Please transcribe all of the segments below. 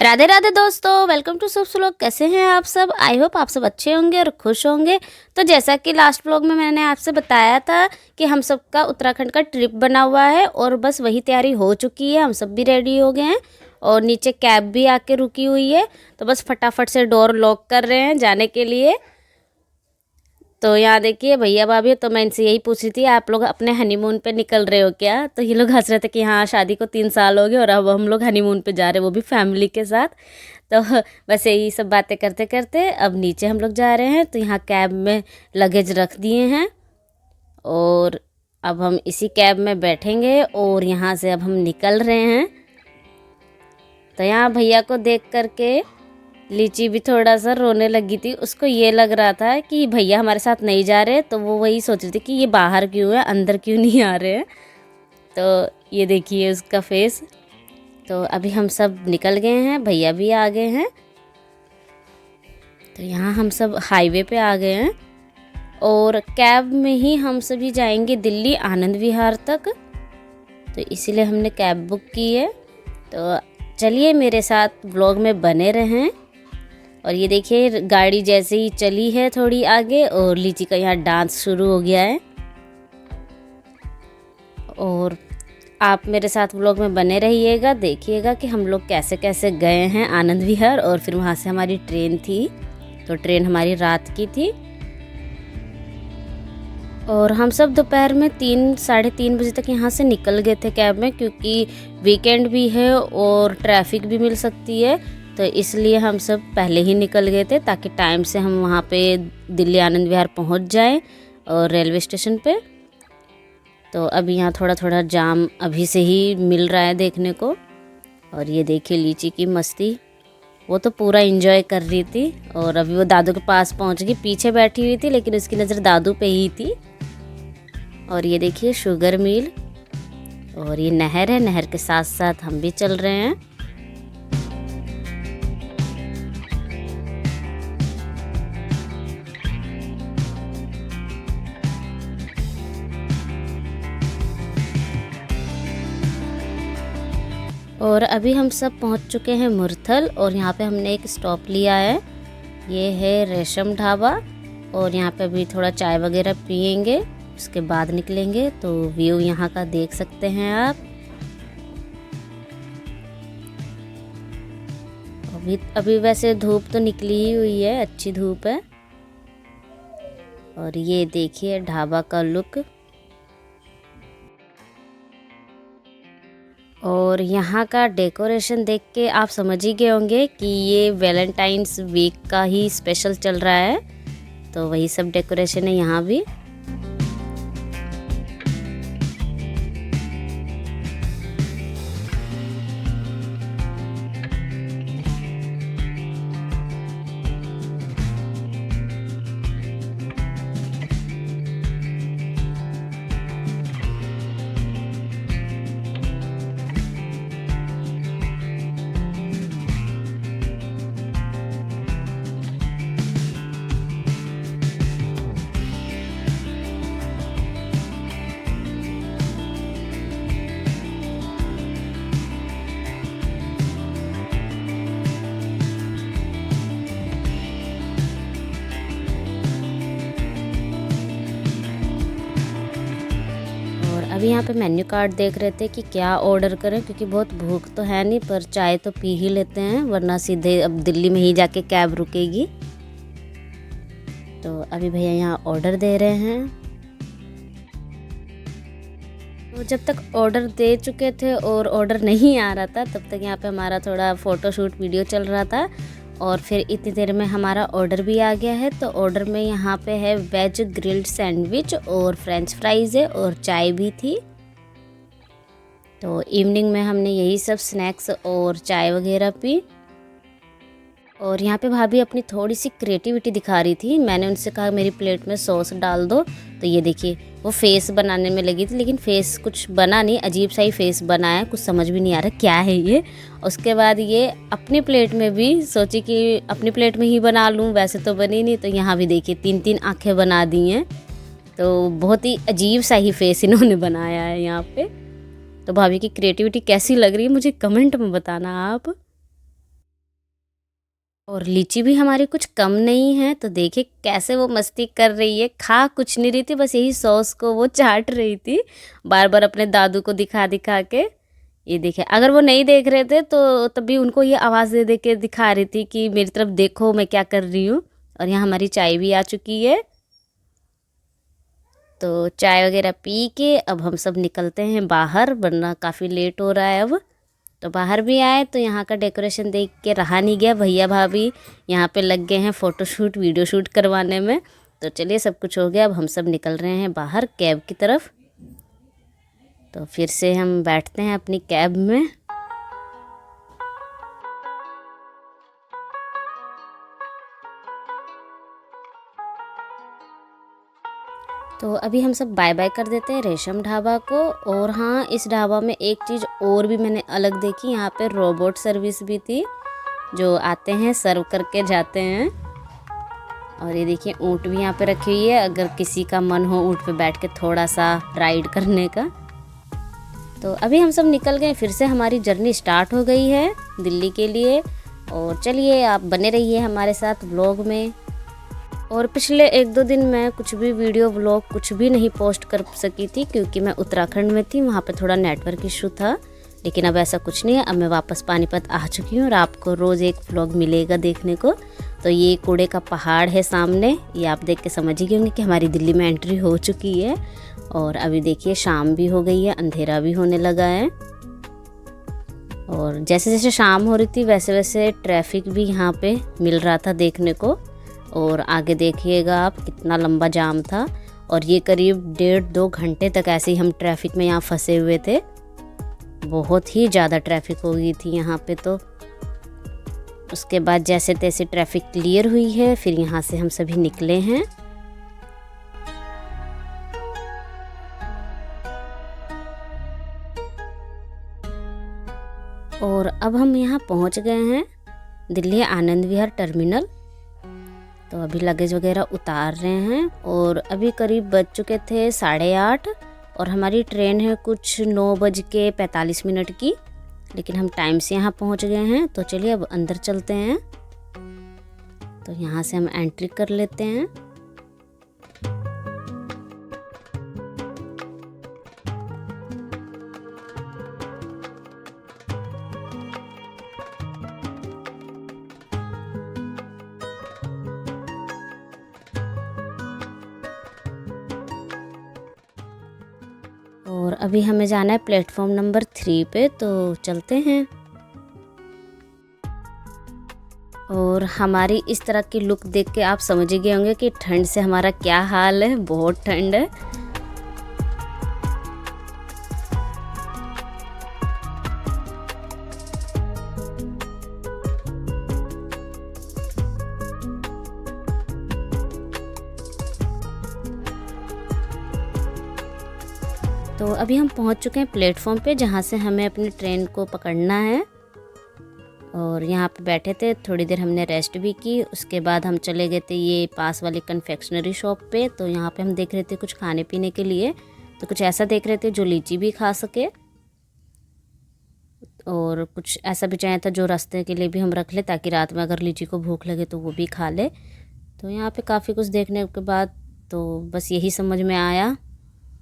राधे राधे दोस्तों, welcome to शुभ श्लोक। कैसे हैं आप सब? आई होप आप सब अच्छे होंगे और खुश होंगे। तो जैसा कि लास्ट व्लॉग में मैंने आपसे बताया था कि हम सब का उत्तराखंड का ट्रिप बना हुआ है और बस वही तैयारी हो चुकी है। हम सब भी रेडी हो गए हैं और नीचे कैब भी आके रुकी हुई है। तो बस फटाफट से डोर लॉक कर रहे हैं जाने के लिए। तो यहाँ देखिए भैया भाभी, तो मैं इनसे यही पूछ रही थी, आप लोग अपने हनीमून पे निकल रहे हो क्या? तो ये लोग हंस रहे थे कि हाँ, शादी को 3 साल हो गए और अब हम लोग हनीमून पे जा रहे हैं, वो भी फैमिली के साथ। तो बस यही सब बातें करते करते अब नीचे हम लोग जा रहे हैं। तो यहाँ कैब में लगेज रख दिए हैं और अब हम इसी कैब में बैठेंगे और यहाँ से अब हम निकल रहे हैं। तो यहाँ भैया को देख करके लीची भी थोड़ा सा रोने लगी थी। उसको ये लग रहा था कि भैया हमारे साथ नहीं जा रहे, तो वो वही सोच रही थी कि ये बाहर क्यों है, अंदर क्यों नहीं आ रहे हैं। तो ये देखिए उसका फेस। तो अभी हम सब निकल गए हैं, भैया भी आ गए हैं। तो यहाँ हम सब हाईवे पे आ गए हैं और कैब में ही हम सभी जाएंगे दिल्ली आनंद विहार तक। तो इसीलिए हमने कैब बुक की है। तो चलिए मेरे साथ व्लॉग में बने रहें। और ये देखिए गाड़ी जैसे ही चली है थोड़ी आगे और लीची का यहाँ डांस शुरू हो गया है। और आप मेरे साथ व्लॉग में बने रहिएगा, देखिएगा कि हम लोग कैसे कैसे गए हैं आनंद विहार। और फिर वहाँ से हमारी ट्रेन थी, तो ट्रेन हमारी रात की थी और हम सब दोपहर में 3-3:30 बजे तक यहाँ से निकल गए थे कैब में, क्योंकि वीकेंड भी है और ट्रैफिक भी मिल सकती है। तो इसलिए हम सब पहले ही निकल गए थे ताकि टाइम से हम वहाँ पे दिल्ली आनंद विहार पहुँच जाएं और रेलवे स्टेशन पे। तो अभी यहाँ थोड़ा थोड़ा जाम अभी से ही मिल रहा है देखने को। और ये देखिए लीची की मस्ती, वो तो पूरा एंजॉय कर रही थी। और अभी वो दादू के पास पहुँच गई, पीछे बैठी हुई थी लेकिन उसकी नज़र दादू पे ही थी। और ये देखिए शुगर मिल और ये नहर है, नहर के साथ साथ हम भी चल रहे हैं। और अभी हम सब पहुंच चुके हैं मुरथल और यहाँ पे हमने एक स्टॉप लिया है। ये है रेशम ढाबा और यहाँ पे अभी थोड़ा चाय वगैरह पियेंगे, उसके बाद निकलेंगे। तो व्यू यहाँ का देख सकते हैं आप। अभी वैसे धूप तो निकली ही हुई है, अच्छी धूप है। और ये देखिए ढाबा का लुक। और यहाँ का डेकोरेशन देख के आप समझ ही गए होंगे कि ये वैलेंटाइंस वीक का ही स्पेशल चल रहा है। तो वही सब डेकोरेशन है यहाँ भी। अभी यहाँ पे मेन्यू कार्ड देख रहे थे कि क्या ऑर्डर करें, क्योंकि बहुत भूख तो है नहीं, पर चाय तो पी ही लेते हैं वरना सीधे अब दिल्ली में ही जाके कैब रुकेगी। तो अभी भैया यहाँ ऑर्डर दे रहे हैं। तो जब तक ऑर्डर दे चुके थे और ऑर्डर नहीं आ रहा था, तब तक यहाँ पे हमारा थोड़ा फ़ोटोशूट वीडियो चल रहा था। और फिर इतनी देर में हमारा ऑर्डर भी आ गया है। तो ऑर्डर में यहाँ पे है वेज ग्रिल्ड सैंडविच और फ्रेंच फ्राइज़ है और चाय भी थी। तो इवनिंग में हमने यही सब स्नैक्स और चाय वगैरह पी। और यहाँ पे भाभी अपनी थोड़ी सी क्रिएटिविटी दिखा रही थी। मैंने उनसे कहा मेरी प्लेट में सॉस डाल दो। तो ये देखिए वो फेस बनाने में लगी थी, लेकिन फेस कुछ बना नहीं, अजीब सा ही फेस बनाया, कुछ समझ भी नहीं आ रहा क्या है ये। उसके बाद ये अपनी प्लेट में भी सोची कि अपनी प्लेट में ही बना लूँ, वैसे तो बनी नहीं। तो यहाँ भी देखिए 3-3 आँखें बना दी हैं। तो बहुत ही अजीब सा ही फेस इन्होंने बनाया है यहाँ पे। तो भाभी की क्रिएटिविटी कैसी लग रही है मुझे कमेंट में बताना आप। और लीची भी हमारी कुछ कम नहीं है, तो देखिए कैसे वो मस्ती कर रही है। खा कुछ नहीं रही थी, बस यही सॉस को वो चाट रही थी बार बार अपने दादू को दिखा दिखा के। ये देखिए, अगर वो नहीं देख रहे थे तो तभी उनको ये आवाज़ दे दे के दिखा रही थी कि मेरी तरफ देखो मैं क्या कर रही हूँ। और यहाँ हमारी चाय भी आ चुकी है, तो चाय वगैरह पी के अब हम सब निकलते हैं बाहर, वरना काफ़ी लेट हो रहा है अब। तो बाहर भी आए तो यहाँ का डेकोरेशन देख के रहा नहीं गया। भैया भाभी यहाँ पे लग गए हैं फ़ोटोशूट वीडियो शूट करवाने में। तो चलिए, सब कुछ हो गया, अब हम सब निकल रहे हैं बाहर कैब की तरफ। तो फिर से हम बैठते हैं अपनी कैब में। तो अभी हम सब बाय बाय कर देते हैं रेशम ढाबा को। और हाँ, इस ढाबा में एक चीज़ और भी मैंने अलग देखी, यहाँ पे रोबोट सर्विस भी थी जो आते हैं सर्व करके जाते हैं। और ये देखिए, ऊँट भी यहाँ पे रखी हुई है, अगर किसी का मन हो ऊँट पे बैठ के थोड़ा सा राइड करने का। तो अभी हम सब निकल गए, फिर से हमारी जर्नी स्टार्ट हो गई है दिल्ली के लिए। और चलिए, आप बने रहिए हमारे साथ व्लॉग में। और पिछले 1-2 दिन मैं कुछ भी वीडियो व्लॉग कुछ भी नहीं पोस्ट कर सकी थी, क्योंकि मैं उत्तराखंड में थी, वहाँ पे थोड़ा नेटवर्क इशू था। लेकिन अब ऐसा कुछ नहीं है, अब मैं वापस पानीपत आ चुकी हूँ और आपको रोज़ एक व्लॉग मिलेगा देखने को। तो ये कूड़े का पहाड़ है सामने, ये आप देख के समझ ही गए होंगे कि हमारी दिल्ली में एंट्री हो चुकी है। और अभी देखिए, शाम भी हो गई है, अंधेरा भी होने लगा है। और जैसे जैसे शाम हो रही थी वैसे वैसे ट्रैफिक भी यहाँ पे मिल रहा था देखने को। और आगे देखिएगा आप, कितना लंबा जाम था। और ये करीब 1.5-2 घंटे तक ऐसे ही हम ट्रैफिक में यहाँ फंसे हुए थे। बहुत ही ज़्यादा ट्रैफिक हो गई थी यहाँ पे। तो उसके बाद जैसे तैसे ट्रैफिक क्लियर हुई है, फिर यहाँ से हम सभी निकले हैं। और अब हम यहाँ पहुँच गए हैं दिल्ली आनंद विहार टर्मिनल। तो अभी लगेज वगैरह उतार रहे हैं। और अभी करीब बज चुके थे 8:30 और हमारी ट्रेन है कुछ 9:45 की। लेकिन हम टाइम से यहाँ पहुँच गए हैं। तो चलिए, अब अंदर चलते हैं। तो यहाँ से हम एंट्री कर लेते हैं। और अभी हमें जाना है प्लेटफॉर्म नंबर 3 पे, तो चलते हैं। और हमारी इस तरह की लुक देख के आप समझ ही गए होंगे कि ठंड से हमारा क्या हाल है। बहुत ठंड है। तो अभी हम पहुंच चुके हैं प्लेटफॉर्म पे, जहां से हमें अपनी ट्रेन को पकड़ना है। और यहाँ पे बैठे थे, थोड़ी देर हमने रेस्ट भी की। उसके बाद हम चले गए थे ये पास वाली कन्फेक्शनरी शॉप पे। तो यहाँ पे हम देख रहे थे कुछ खाने पीने के लिए। तो कुछ ऐसा देख रहे थे जो लीची भी खा सके, और कुछ ऐसा भी चाहिए था जो रास्ते के लिए भी हम रख ले, ताकि रात में अगर लीची को भूख लगे तो वो भी खा ले। तो यहाँ पे काफ़ी कुछ देखने के बाद तो बस यही समझ में आया।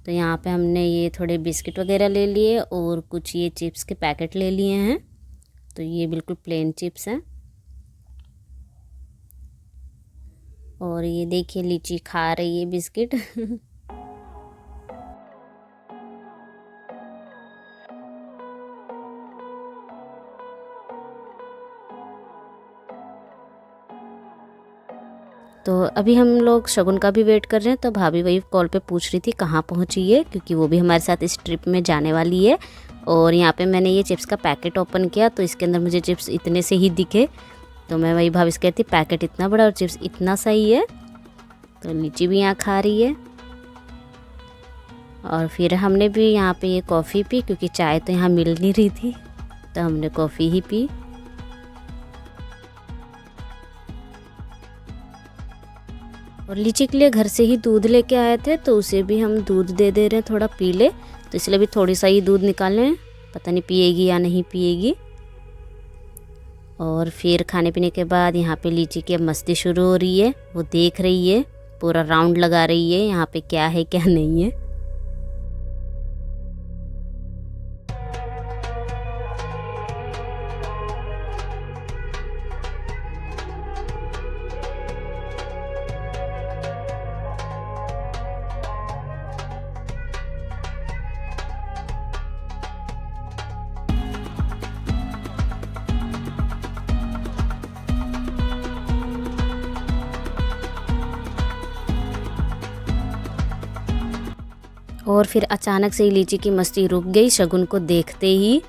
तो यहाँ पे हमने ये थोड़े बिस्किट वगैरह ले लिए और कुछ ये चिप्स के पैकेट ले लिए हैं। तो ये बिल्कुल प्लेन चिप्स हैं। और ये देखिए, लीची खा रही है बिस्किट। तो अभी हम लोग शगुन का भी वेट कर रहे हैं। तो भाभी वही कॉल पे पूछ रही थी कहाँ पहुँची है, क्योंकि वो भी हमारे साथ इस ट्रिप में जाने वाली है। और यहाँ पे मैंने ये चिप्स का पैकेट ओपन किया, तो इसके अंदर मुझे चिप्स इतने से ही दिखे। तो मैं वही भाभी से कहती, पैकेट इतना बड़ा और चिप्स इतना सही है। तो लीची भी यहाँ खा रही है। और फिर हमने भी यहाँ पे ये कॉफ़ी पी, क्योंकि चाय तो यहाँ मिल नहीं रही थी, तो हमने कॉफ़ी ही पी। और लीची के लिए घर से ही दूध लेके आए थे, तो उसे भी हम दूध दे दे रहे हैं, थोड़ा पी ले। तो इसलिए भी थोड़ी सा ही दूध निकालें, पता नहीं पिएगी या नहीं पिएगी। और फिर खाने पीने के बाद यहाँ पे लीची की अब मस्ती शुरू हो रही है। वो देख रही है, पूरा राउंड लगा रही है यहाँ पे क्या है क्या नहीं है। और फिर अचानक से ही लीची की मस्ती रुक गई शगुन को देखते ही।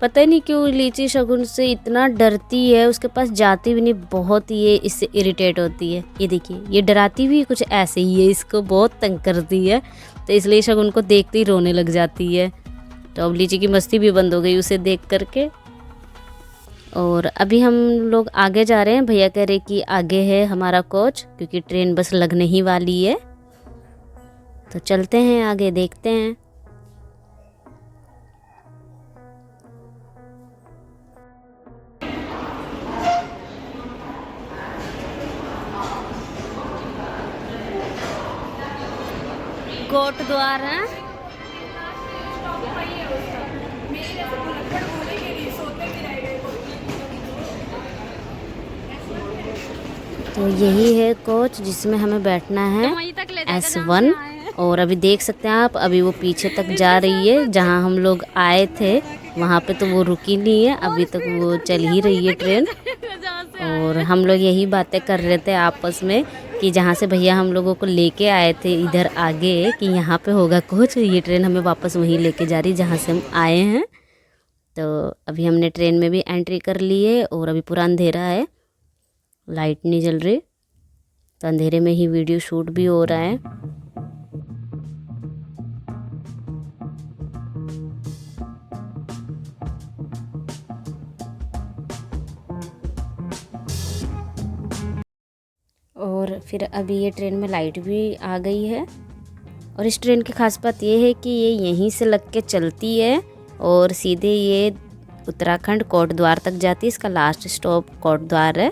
पता नहीं क्यों लीची शगुन से इतना डरती है, उसके पास जाती भी नहीं, बहुत ये इससे इरिटेट होती है। ये देखिए, ये डराती भी कुछ ऐसे ही है, इसको बहुत तंग करती है, तो इसलिए शगुन को देखते ही रोने लग जाती है। तो अब लीची की मस्ती भी बंद हो गई उसे देख करके। और अभी हम लोग आगे जा रहे हैं। भैया कह रहे कि आगे है हमारा कोच, क्योंकि ट्रेन बस लगने ही वाली है। तो चलते हैं आगे, देखते हैं। कोट द्वार है। तो यही है कोच जिसमें हमें बैठना है, S1। और अभी देख सकते हैं आप, अभी वो पीछे तक जा रही है, जहां हम लोग आए थे वहां पे तो वो रुकी नहीं है, अभी तक वो चल ही रही है ट्रेन। और हम लोग यही बातें कर रहे थे आपस में कि जहाँ से भैया हम लोगों को लेके आए थे इधर आगे, कि यहाँ पे होगा कोच, ये ट्रेन हमें वापस वहीं लेके जा रही जहाँ से हम आए हैं। तो अभी हमने ट्रेन में भी एंट्री कर ली है और अभी पूरा अंधेरा है, लाइट नहीं जल रही, तो अंधेरे में ही वीडियो शूट भी हो रहा है। और फिर अभी ये ट्रेन में लाइट भी आ गई है। और इस ट्रेन की खास बात ये है कि ये यहीं से लग के चलती है और सीधे ये उत्तराखंड कोटद्वार तक जाती है। इसका लास्ट स्टॉप कोटद्वार है।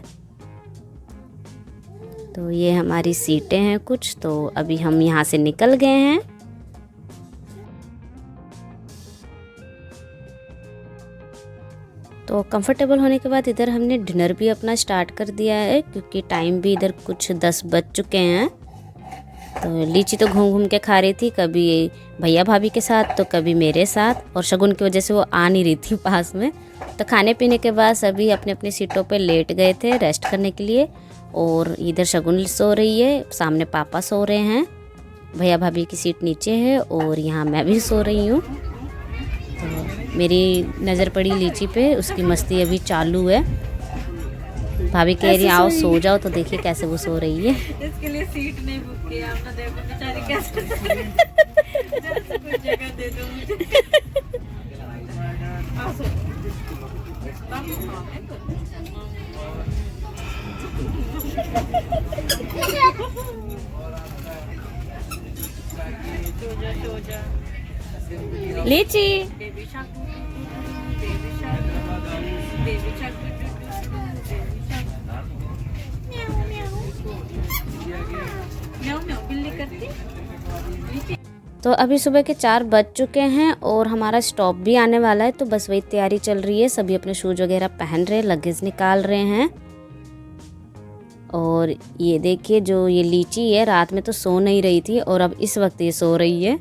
तो ये हमारी सीटें हैं कुछ, तो अभी हम यहाँ से निकल गए हैं। तो कंफर्टेबल होने के बाद इधर हमने डिनर भी अपना स्टार्ट कर दिया है, क्योंकि टाइम भी इधर कुछ 10 बज चुके हैं। तो लीची तो घूम घूम के खा रही थी, कभी भैया भाभी के साथ तो कभी मेरे साथ, और शगुन की वजह से वो आ नहीं रही थी पास में। तो खाने पीने के बाद सभी अपने अपनी सीटों पे लेट गए थे रेस्ट करने के लिए। और इधर शगुन सो रही है, सामने पापा सो रहे हैं, भैया भाभी की सीट नीचे है और यहाँ मैं भी सो रही हूँ। तो मेरी नज़र पड़ी लीची पे, उसकी मस्ती अभी चालू है। भाभी कह रही आओ सो जाओ, तो देखिए कैसे वो सो रही है। इसके लिए सीट नहीं बुक किया आपने, देखो बेचारी कैसे कुछ जगह दे दो मुझे। लीची बेबी शाक, बेबी शाक, बेबी शाक, म्याऊ म्याऊ बिल्ली करती। तो अभी सुबह के 4 बज चुके हैं और हमारा स्टॉप भी आने वाला है, तो बस वही तैयारी चल रही है। सभी अपने शूज वगैरह पहन रहे हैं, लगेज निकाल रहे हैं। और ये देखिए, जो ये लीची है रात में तो सो नहीं रही थी और अब इस वक्त ये सो रही है।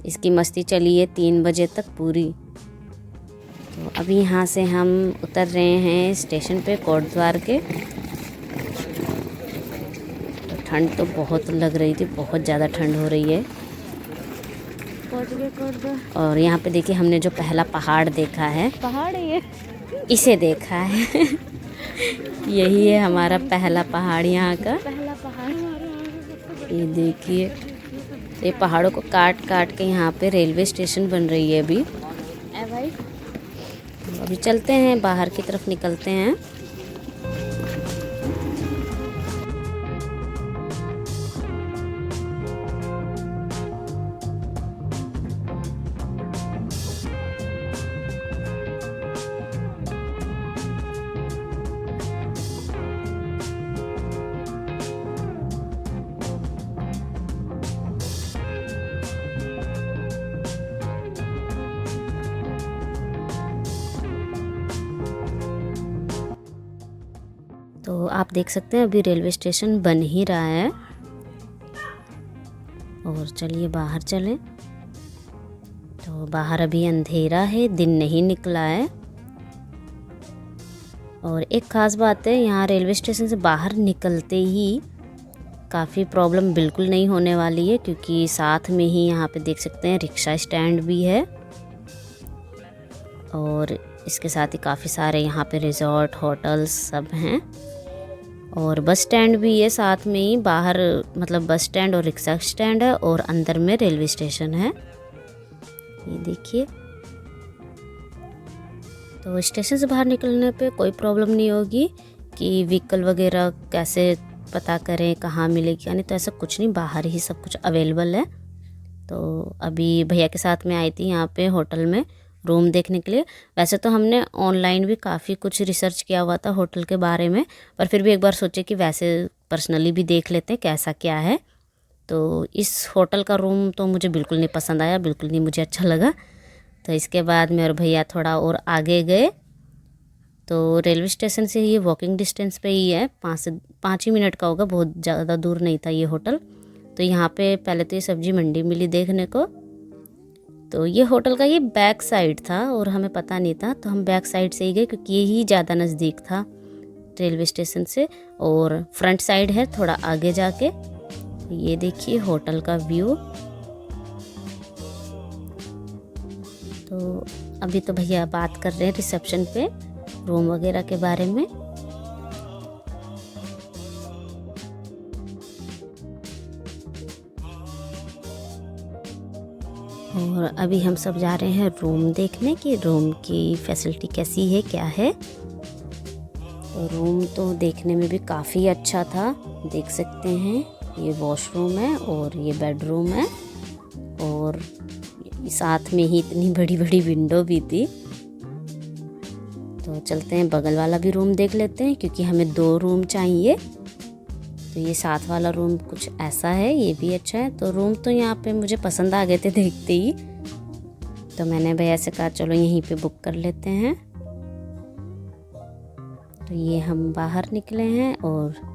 इसकी मस्ती चली है 3 बजे तक पूरी। तो अभी यहाँ से हम उतर रहे हैं स्टेशन पे कोटद्वार के। तो ठंड तो बहुत लग रही थी, बहुत ज़्यादा ठंड हो रही है। और यहाँ पे देखिए, हमने जो पहला पहाड़ देखा है, पहाड़ है ये, इसे देखा है। यही है हमारा पहला पहाड़ यहाँ का। पहला पहाड़। ये देखिए, ये पहाड़ों को काट काट के यहाँ पे रेलवे स्टेशन बन रही है अभी। भाई अभी चलते हैं, बाहर की तरफ निकलते हैं। तो आप देख सकते हैं अभी रेलवे स्टेशन बन ही रहा है। और चलिए बाहर चलें। तो बाहर अभी अंधेरा है, दिन नहीं निकला है। और एक ख़ास बात है, यहाँ रेलवे स्टेशन से बाहर निकलते ही काफ़ी प्रॉब्लम बिल्कुल नहीं होने वाली है, क्योंकि साथ में ही यहाँ पे देख सकते हैं रिक्शा स्टैंड भी है। और इसके साथ ही काफ़ी सारे यहाँ पे रिजॉर्ट, होटल्स सब हैं। और बस स्टैंड भी है साथ में ही। बाहर मतलब बस स्टैंड और रिक्शा स्टैंड है और अंदर में रेलवे स्टेशन है। ये देखिए। तो स्टेशन से बाहर निकलने पे कोई प्रॉब्लम नहीं होगी कि व्हीकल वगैरह कैसे पता करें, कहाँ मिलेगी, यानी तो ऐसा कुछ नहीं, बाहर ही सब कुछ अवेलेबल है। तो अभी भैया के साथ में आई थी यहाँ पे होटल में रूम देखने के लिए। वैसे तो हमने ऑनलाइन भी काफ़ी कुछ रिसर्च किया हुआ था होटल के बारे में, पर फिर भी एक बार सोचे कि वैसे पर्सनली भी देख लेते हैं कैसा क्या है। तो इस होटल का रूम तो मुझे बिल्कुल नहीं पसंद आया, बिल्कुल नहीं मुझे अच्छा लगा। तो इसके बाद मैं और भैया थोड़ा और आगे गए। तो रेलवे स्टेशन से ये वॉकिंग डिस्टेंस पे ही है, 5 ही मिनट का होगा, बहुत ज़्यादा दूर नहीं था ये होटल। तो यहाँ पे पहले तो ये सब्जी मंडी मिली देखने को। तो ये होटल का ये बैक साइड था और हमें पता नहीं था, तो हम बैक साइड से ही गए क्योंकि यही ज़्यादा नज़दीक था रेलवे स्टेशन से। और फ्रंट साइड है थोड़ा आगे जाके। ये देखिए होटल का व्यू। तो अभी तो भैया बात कर रहे हैं रिसेप्शन पे रूम वगैरह के बारे में। और अभी हम सब जा रहे हैं रूम देखने कि रूम की फैसिलिटी कैसी है, क्या है। तो रूम तो देखने में भी काफ़ी अच्छा था, देख सकते हैं। ये वॉशरूम है और ये बेडरूम है और साथ में ही इतनी बड़ी बड़ी विंडो भी थी। तो चलते हैं बगल वाला भी रूम देख लेते हैं, क्योंकि हमें 2 रूम चाहिए। तो ये साथ वाला रूम कुछ ऐसा है, ये भी अच्छा है। तो रूम तो यहाँ पे मुझे पसंद आ गए थे देखते ही, तो मैंने भैया से कहा चलो यहीं पे बुक कर लेते हैं। तो ये हम बाहर निकले हैं और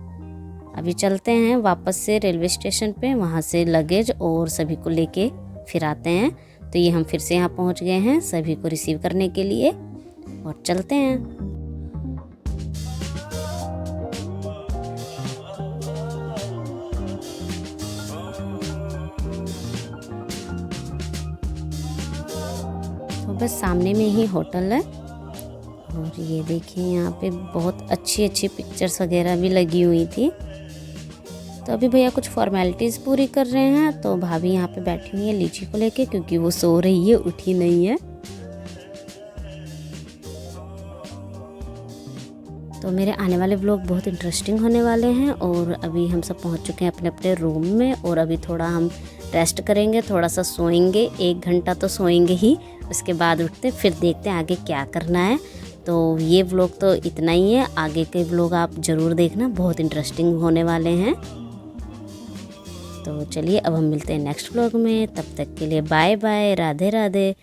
अभी चलते हैं वापस से रेलवे स्टेशन पे, वहाँ से लगेज और सभी को लेके फिर आते हैं। तो ये हम फिर से यहाँ पहुँच गए हैं सभी को रिसीव करने के लिए और चलते हैं। तो बस सामने में ही होटल है और ये देखिए यहाँ पे बहुत अच्छी अच्छी पिक्चर्स वगैरह भी लगी हुई थी। तो अभी भैया कुछ फॉर्मेलिटीज़ पूरी कर रहे हैं। तो भाभी यहाँ पे बैठी हुई है लीची को लेके, क्योंकि वो सो रही है, उठी नहीं है। तो मेरे आने वाले व्लॉग बहुत इंटरेस्टिंग होने वाले हैं। और अभी हम सब पहुँच चुके हैं अपने अपने रूम में और अभी थोड़ा हम रेस्ट करेंगे, थोड़ा सा सोएंगे, 1 घंटा तो सोएंगे ही। उसके बाद उठते फिर देखते हैं आगे क्या करना है। तो ये व्लॉग तो इतना ही है, आगे के व्लॉग आप ज़रूर देखना, बहुत इंटरेस्टिंग होने वाले हैं। तो चलिए अब हम मिलते हैं नेक्स्ट व्लॉग में, तब तक के लिए बाय बाय, राधे राधे।